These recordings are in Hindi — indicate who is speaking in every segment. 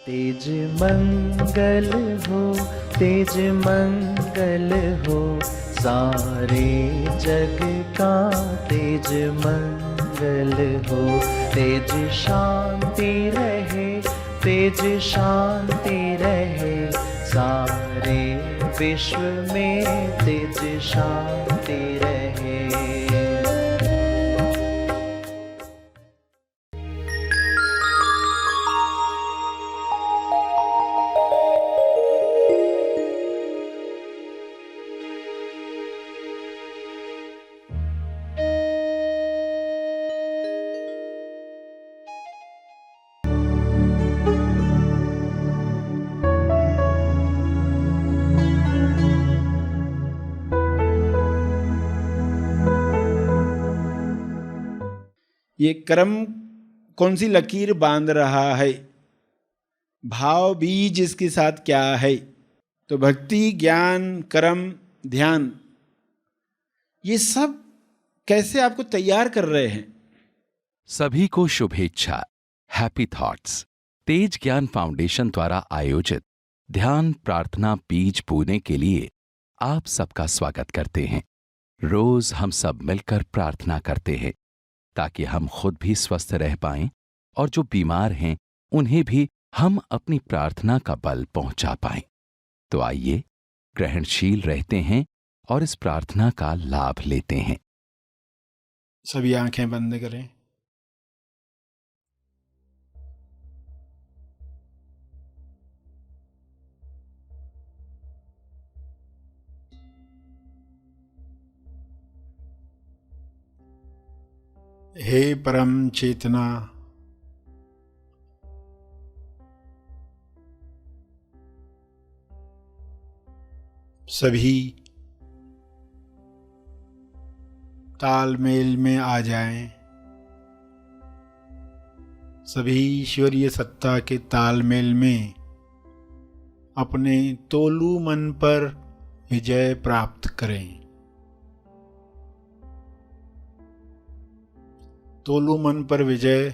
Speaker 1: तेज मंगल हो, तेज मंगल हो, सारे जग का तेज मंगल हो। तेज शांति रहे, तेज शांति रहे, सारे विश्व में तेज शांति रहे।
Speaker 2: ये कर्म कौन सी लकीर बांध रहा है, भाव बीज इसके साथ क्या है। तो भक्ति, ज्ञान, कर्म, ध्यान, ये सब कैसे आपको तैयार कर रहे हैं।
Speaker 3: सभी को शुभेच्छा। हैप्पी थॉट्स तेज ज्ञान फाउंडेशन द्वारा आयोजित ध्यान प्रार्थना बीज बोने के लिए आप सबका स्वागत करते हैं। रोज हम सब मिलकर प्रार्थना करते हैं ताकि हम खुद भी स्वस्थ रह पाएं और जो बीमार हैं उन्हें भी हम अपनी प्रार्थना का बल पहुंचा पाएं। तो आइए ग्रहणशील रहते हैं और इस प्रार्थना का लाभ लेते हैं।
Speaker 2: सभी आंखें बंद करें। हे परम चेतना, सभी तालमेल में आ जाएं। सभी ईश्वरीय सत्ता के तालमेल में अपने तोलू मन पर विजय प्राप्त करें। तोलू मन पर विजय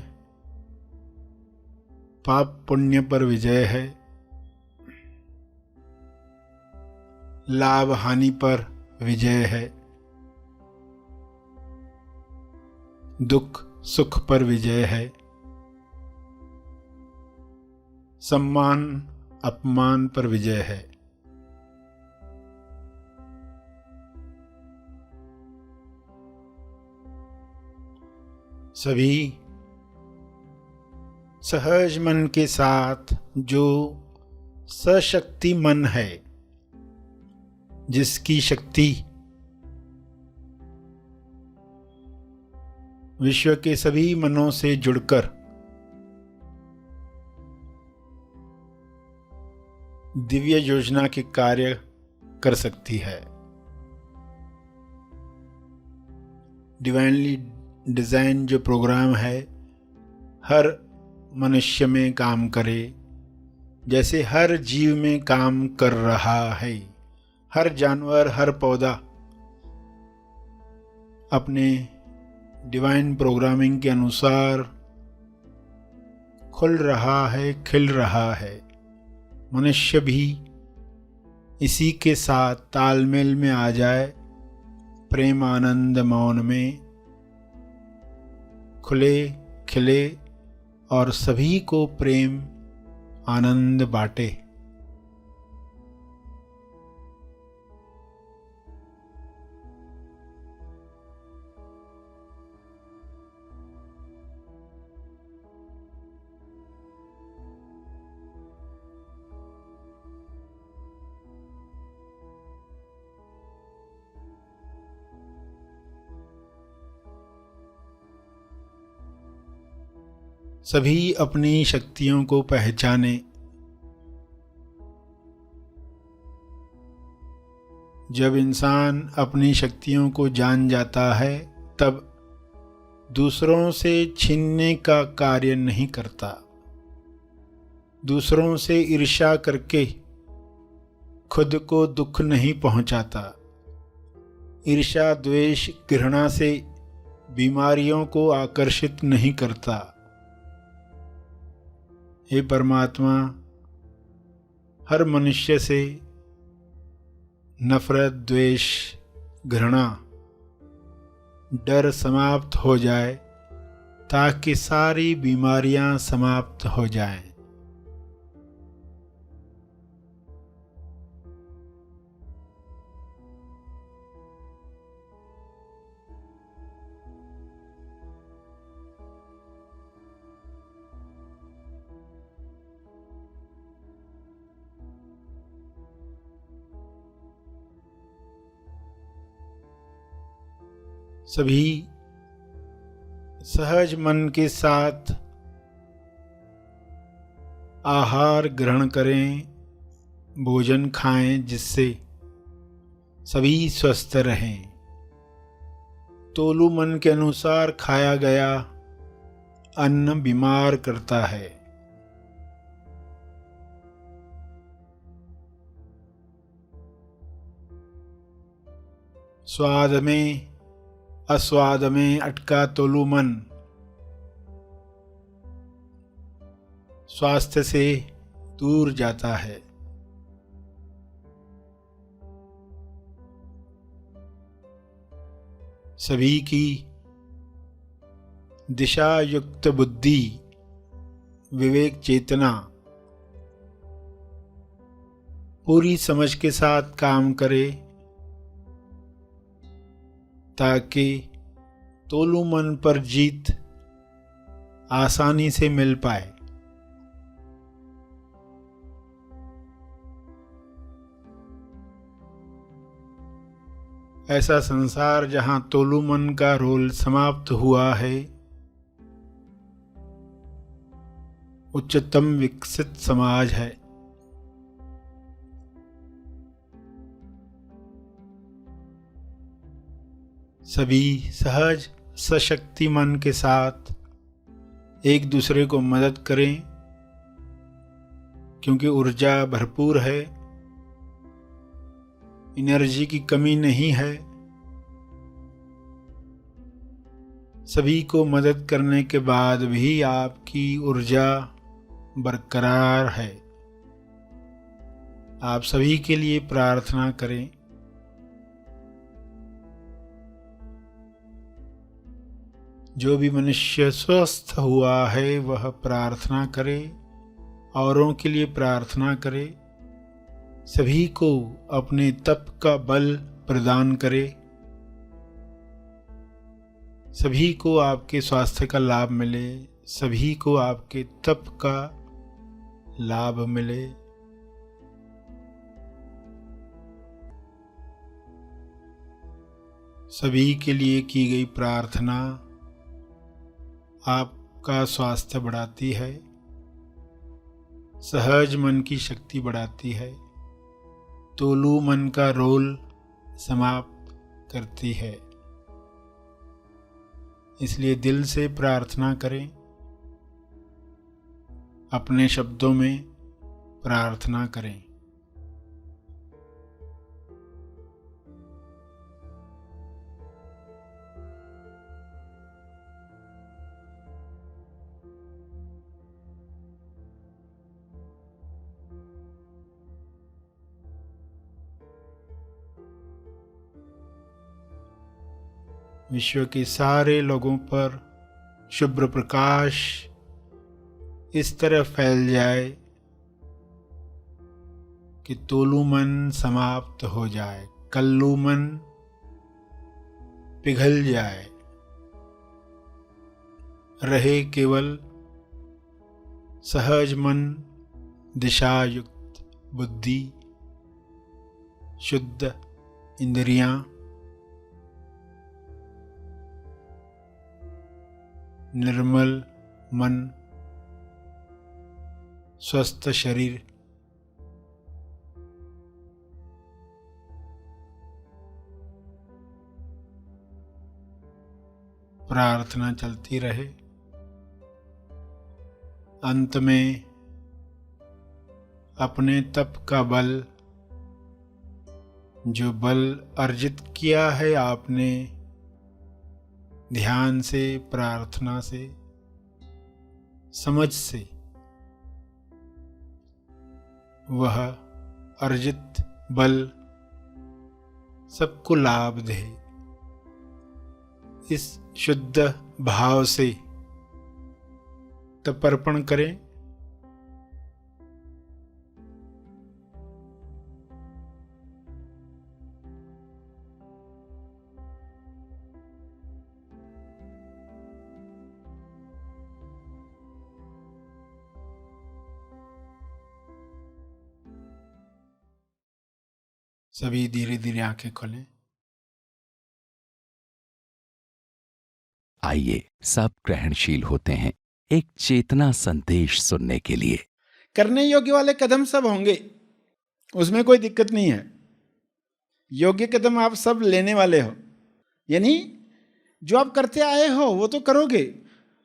Speaker 2: पाप पुण्य पर विजय है, लाभ हानि पर विजय है, दुख सुख पर विजय है, सम्मान अपमान पर विजय है। सभी सहज मन के साथ जो सशक्ति मन है, जिसकी शक्ति विश्व के सभी मनों से जुड़कर दिव्य योजना के कार्य कर सकती है, डिवाइनली डिजाइन जो प्रोग्राम है हर मनुष्य में काम करे, जैसे हर जीव में काम कर रहा है। हर जानवर, हर पौधा अपने डिवाइन प्रोग्रामिंग के अनुसार खुल रहा है, खिल रहा है। मनुष्य भी इसी के साथ तालमेल में आ जाए, प्रेम आनंद मौन में खुले खिले और सभी को प्रेम आनंद बांटे। सभी अपनी शक्तियों को पहचाने। जब इंसान अपनी शक्तियों को जान जाता है तब दूसरों से छीनने का कार्य नहीं करता, दूसरों से ईर्ष्या करके खुद को दुख नहीं पहुंचाता। ईर्ष्या, द्वेष, घृणा से बीमारियों को आकर्षित नहीं करता। हे परमात्मा, हर मनुष्य से नफरत, द्वेष, घृणा, डर समाप्त हो जाए ताकि सारी बीमारियां समाप्त हो जाएं। सभी सहज मन के साथ आहार ग्रहण करें, भोजन खाएं, जिससे सभी स्वस्थ रहें। तोलू मन के अनुसार खाया गया अन्न बीमार करता है। स्वाद में अस्वाद में अटका तोलू मन स्वास्थ्य से दूर जाता है। सभी की दिशा युक्त बुद्धि, विवेक, चेतना पूरी समझ के साथ काम करे ताकि तोलू मन पर जीत आसानी से मिल पाए। ऐसा संसार जहां तोलू मन का रोल समाप्त हुआ है, उच्चतम विकसित समाज है। सभी सहज सशक्ति मन के साथ एक दूसरे को मदद करें, क्योंकि ऊर्जा भरपूर है, एनर्जी की कमी नहीं है। सभी को मदद करने के बाद भी आपकी ऊर्जा बरकरार है। आप सभी के लिए प्रार्थना करें। जो भी मनुष्य स्वस्थ हुआ है वह प्रार्थना करे, औरों के लिए प्रार्थना करे, सभी को अपने तप का बल प्रदान करे, सभी को आपके स्वास्थ्य का लाभ मिले, सभी को आपके तप का लाभ मिले। सभी के लिए की गई प्रार्थना आपका स्वास्थ्य बढ़ाती है, सहज मन की शक्ति बढ़ाती है, तोलू मन का रोल समाप्त करती है। इसलिए दिल से प्रार्थना करें, अपने शब्दों में प्रार्थना करें। विश्व के सारे लोगों पर शुभ्र प्रकाश इस तरह फैल जाए कि तोलू मन समाप्त हो जाए, कल्लू मन पिघल जाए, रहे केवल सहज मन, दिशायुक्त बुद्धि, शुद्ध इंद्रियां, निर्मल मन, स्वस्थ शरीर। प्रार्थना चलती रहे। अंत में अपने तप का बल, जो बल अर्जित किया है आपने ध्यान से, प्रार्थना से, समझ से, वह अर्जित बल सबको लाभ दे। इस शुद्ध भाव से तर्पण करें। सभी धीरे धीरे आंखें खोलें।
Speaker 3: आइए सब ग्रहणशील होते हैं एक चेतना संदेश सुनने के लिए।
Speaker 2: करने योग्य वाले कदम सब होंगे, उसमें कोई दिक्कत नहीं है। योग्य कदम आप सब लेने वाले हो, यानी जो आप करते आए हो वो तो करोगे,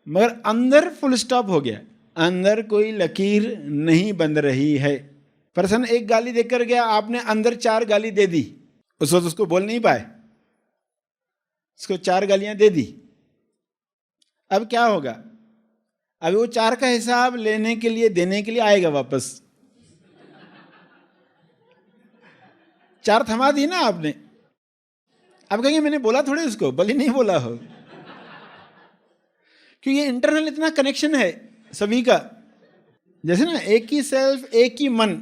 Speaker 2: मगर अंदर फुल स्टॉप हो गया, अंदर कोई लकीर नहीं बन रही है। पर्सन एक गाली देकर गया, आपने अंदर 4 गाली दे दी, उस वक्त उसको बोल नहीं पाए, उसको 4 गालियां दे दी। अब क्या होगा? अब वो 4 का हिसाब लेने के लिए, देने के लिए आएगा वापस। 4 थमा दी ना आपने, अब कहेंगे मैंने बोला थोड़े उसको, भले नहीं बोला हो, क्योंकि ये इंटरनल इतना कनेक्शन है सभी का। जैसे ना एक ही सेल्फ, एक ही मन,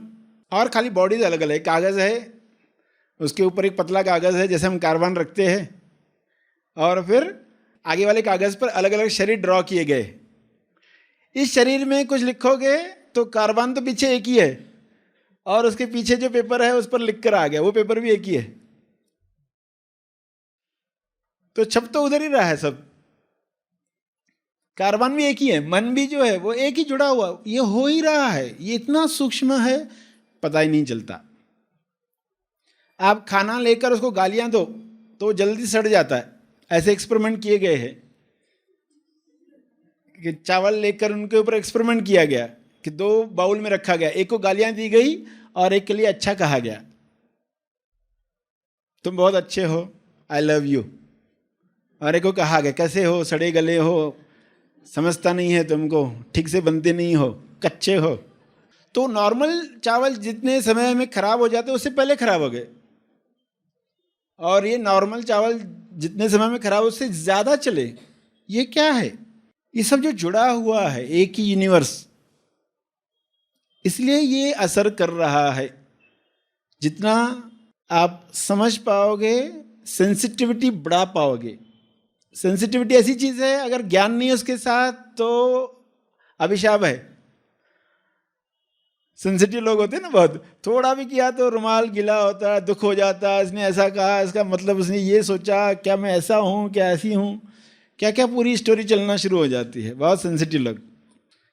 Speaker 2: और खाली बॉडीज अलग अलग। कागज़ है, उसके ऊपर एक पतला कागज़ है जैसे हम कार्बन रखते हैं, और फिर आगे वाले कागज़ पर अलग अलग शरीर ड्रॉ किए गए। इस शरीर में कुछ लिखोगे तो कार्बन तो पीछे एक ही है, और उसके पीछे जो पेपर है उस पर लिख कर आ गया, वो पेपर भी एक ही है। तो छप तो उधर ही रहा है सब, कार्बन भी एक ही है, मन भी जो है वो एक ही जुड़ा हुआ, ये हो ही रहा है। ये इतना सूक्ष्म है, पता ही नहीं चलता। आप खाना लेकर उसको गालियां दो तो वो जल्दी सड़ जाता है। ऐसे एक्सपेरिमेंट किए गए हैं कि चावल लेकर उनके ऊपर एक्सपेरिमेंट किया गया कि 2 बाउल में रखा गया, एक को गालियां दी गई और एक के लिए अच्छा कहा गया, तुम बहुत अच्छे हो, आई लव यू, और एक को कहा गया कैसे हो, सड़े गले हो, समझता नहीं है तुमको, ठीक से बनते नहीं हो, कच्चे हो। तो नॉर्मल चावल जितने समय में खराब हो जाते उससे पहले खराब हो गए, और ये नॉर्मल चावल जितने समय में खराब उससे ज्यादा चले। ये क्या है? ये सब जो जुड़ा हुआ है, एक ही यूनिवर्स, इसलिए ये असर कर रहा है। जितना आप समझ पाओगे, सेंसिटिविटी बढ़ा पाओगे। सेंसिटिविटी ऐसी चीज है, अगर ज्ञान नहीं है उसके साथ तो अभिशाप है। सेंसिटिव लोग होते हैं ना, बहुत थोड़ा भी किया तो रुमाल गीला होता है, दुख हो जाता है, इसने ऐसा कहा, इसका मतलब उसने ये सोचा, क्या मैं ऐसा हूँ, क्या ऐसी हूँ, क्या क्या पूरी स्टोरी चलना शुरू हो जाती है। बहुत सेंसिटिव लोग,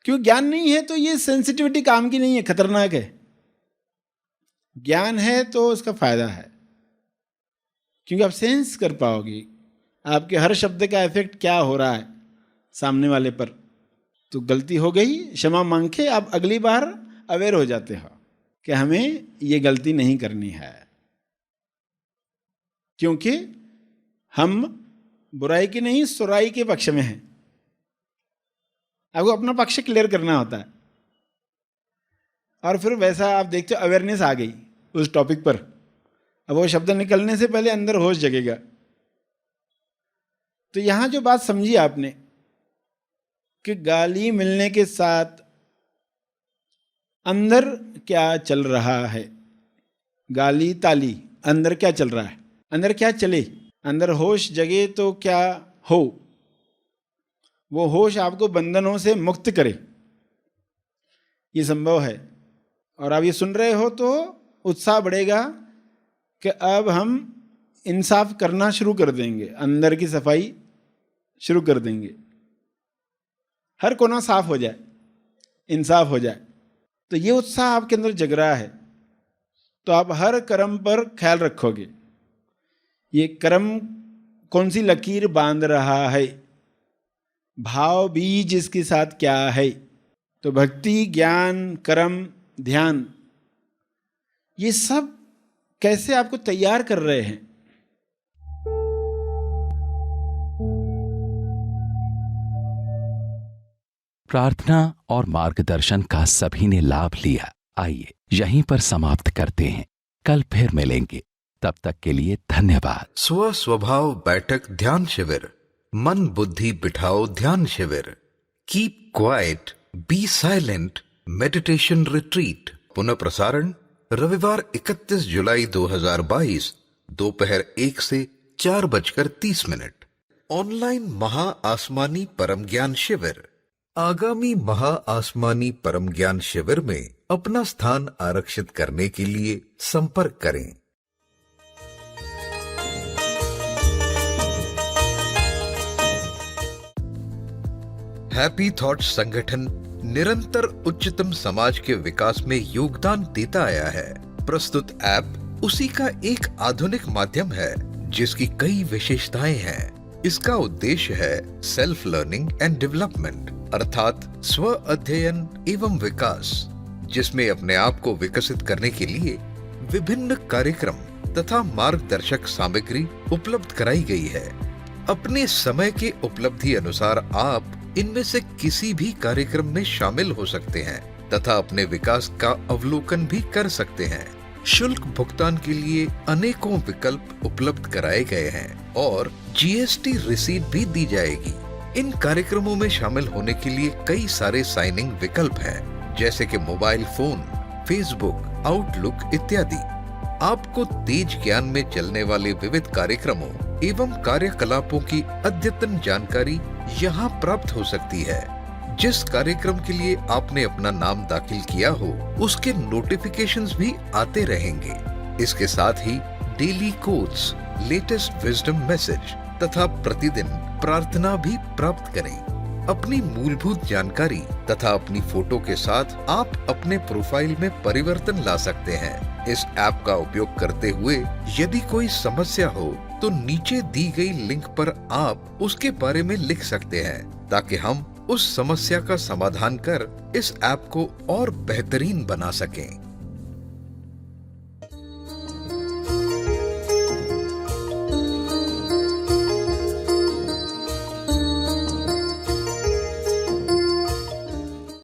Speaker 2: क्यों ज्ञान नहीं है तो ये सेंसिटिविटी काम की नहीं है, खतरनाक है। ज्ञान है तो उसका फायदा है, क्योंकि आप सेंस कर पाओगे आपके हर शब्द का इफेक्ट क्या हो रहा है सामने वाले पर। तो गलती हो गई, क्षमा मांग के आप अगली बार अवेयर हो जाते हो कि हमें ये गलती नहीं करनी है, क्योंकि हम बुराई की नहीं सुराई के पक्ष में हैं। आपको अपना पक्ष क्लियर करना होता है, और फिर वैसा आप देखते हो अवेयरनेस आ गई उस टॉपिक पर। अब वो शब्द निकलने से पहले अंदर होश जगेगा। तो यहां जो बात समझी आपने कि गाली मिलने के साथ अंदर क्या चल रहा है, गाली ताली, अंदर क्या चल रहा है, अंदर क्या चले, अंदर होश जगे तो क्या हो, वो होश आपको बंधनों से मुक्त करे, ये संभव है। और आप ये सुन रहे हो तो उत्साह बढ़ेगा कि अब हम इंसाफ करना शुरू कर देंगे, अंदर की सफाई शुरू कर देंगे, हर कोना साफ हो जाए, इंसाफ हो जाए। तो ये उत्साह आपके अंदर जग रहा है, तो आप हर कर्म पर ख्याल रखोगे, ये कर्म कौन सी लकीर बांध रहा है, भाव बीज इसके साथ क्या है। तो भक्ति, ज्ञान, कर्म, ध्यान, ये सब कैसे आपको तैयार कर रहे हैं।
Speaker 3: प्रार्थना और मार्गदर्शन का सभी ने लाभ लिया। आइए यहीं पर समाप्त करते हैं, कल फिर मिलेंगे, तब तक के लिए धन्यवाद।
Speaker 4: स्व स्वभाव बैठक ध्यान शिविर, मन बुद्धि बिठाओ ध्यान शिविर, keep quiet be silent meditation retreat. पुनः प्रसारण रविवार 31 जुलाई 2022 दोपहर 1 से 4:30। ऑनलाइन महा आसमानी परम ज्ञान शिविर। आगामी महा आसमानी परम ज्ञान शिविर में अपना स्थान आरक्षित करने के लिए संपर्क करें। हैप्पी थॉट्स संगठन निरंतर उच्चतम समाज के विकास में योगदान देता आया है। प्रस्तुत ऐप उसी का एक आधुनिक माध्यम है जिसकी कई विशेषताएं हैं। इसका उद्देश्य है सेल्फ लर्निंग एंड डेवलपमेंट, अर्थात स्व अध्ययन एवं विकास, जिसमें अपने आप को विकसित करने के लिए विभिन्न कार्यक्रम तथा मार्गदर्शक सामग्री उपलब्ध कराई गई है। अपने समय के उपलब्धि अनुसार आप इनमें से किसी भी कार्यक्रम में शामिल हो सकते हैं तथा अपने विकास का अवलोकन भी कर सकते हैं। शुल्क भुगतान के लिए अनेकों विकल्प उपलब्ध कराए गए हैं और जीएसटी रिसीट भी दी जाएगी। इन कार्यक्रमों में शामिल होने के लिए कई सारे साइनिंग विकल्प हैं, जैसे कि मोबाइल फोन, फेसबुक, आउटलुक इत्यादि। आपको तेज ज्ञान में चलने वाले विविध कार्यक्रमों एवं कार्यकलापों की अद्यतन जानकारी यहाँ प्राप्त हो सकती है। जिस कार्यक्रम के लिए आपने अपना नाम दाखिल किया हो उसके नोटिफिकेशंस भी आते रहेंगे। इसके साथ ही daily quotes, latest wisdom message तथा प्रतिदिन प्रार्थना भी प्राप्त करें। अपनी मूलभूत जानकारी तथा अपनी फोटो के साथ आप अपने प्रोफाइल में परिवर्तन ला सकते हैं। इस ऐप का उपयोग करते हुए यदि कोई समस्या हो तो नीचे दी गई लिंक पर आप उसके बारे में लिख सकते हैं ताकि हम उस समस्या का समाधान कर इस ऐप को और बेहतरीन बना सकें।